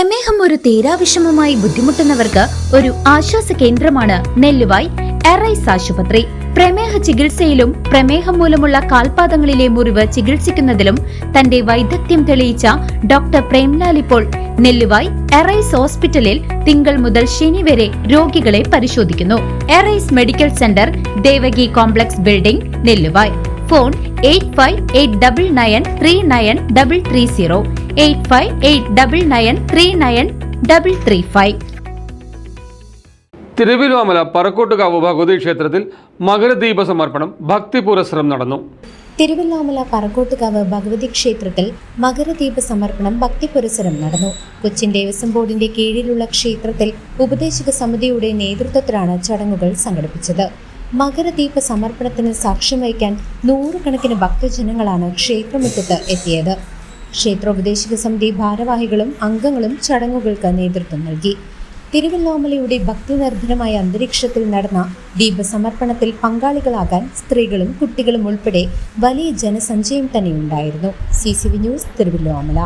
പ്രമേഹം ഒരു തീരാവിഷമമായി ബുദ്ധിമുട്ടുന്നവർക്ക് ഒരു ആശ്വാസ കേന്ദ്രമാണ് നെല്ലുവായ് എറൈസ് ആശുപത്രി. പ്രമേഹ ചികിത്സയിലും പ്രമേഹം മൂലമുള്ള കാൽപാദങ്ങളിലെ മുറിവ് ചികിത്സിക്കുന്നതിലും തന്റെ വൈദഗ്ധ്യം തെളിയിച്ച ഡോക്ടർ പ്രേംലാൽ ഇപ്പോൾ നെല്ലുവായ് എറൈസ് ഹോസ്പിറ്റലിൽ തിങ്കൾ മുതൽ ശനി വരെ രോഗികളെ പരിശോധിക്കുന്നു. Arise medical centre, Devaki complex building, Nelluvai. Phone 8589939330 8589939335. Thiruvilwamala Parakkottukavu Bhagavathi ക്ഷേത്രത്തിൽ മകരദീപ സമർപ്പണം ഭക്തി പുരസ്സരം നടന്നു. തിരുവല്ലോമല പറക്കോട്ടുകാവ് ഭഗവതി ക്ഷേത്രത്തിൽ മകരദീപ സമർപ്പണം ഭക്തി പുരസ്സരം നടന്നു. കൊച്ചിൻ ദേവസ്വം ബോർഡിന്റെ കീഴിലുള്ള ക്ഷേത്രത്തിൽ ഉപദേശക സമിതിയുടെ നേതൃത്വത്തിലാണ് ചടങ്ങുകൾ സംഘടിപ്പിച്ചത്. മകരദീപ സമർപ്പണത്തിന് സാക്ഷ്യം വഹിക്കാൻ നൂറുകണക്കിന് ഭക്തജനങ്ങളാണ് ക്ഷേത്രമുറ്റത്ത് എത്തിയത്. ക്ഷേത്രോപദേശക സമിതി ഭാരവാഹികളും അംഗങ്ങളും ചടങ്ങുകൾക്ക് നേതൃത്വം നൽകി. തിരുവല്ലോമലയുടെ ഭക്തിനിർഭരമായ അന്തരീക്ഷത്തിൽ നടന്ന ദീപസമർപ്പണത്തിൽ പങ്കാളികളാകാൻ സ്ത്രീകളും കുട്ടികളും ഉൾപ്പെടെ വലിയ ജനസഞ്ചയം തന്നെയുണ്ടായിരുന്നു. CCV news, Thiruvilwamala.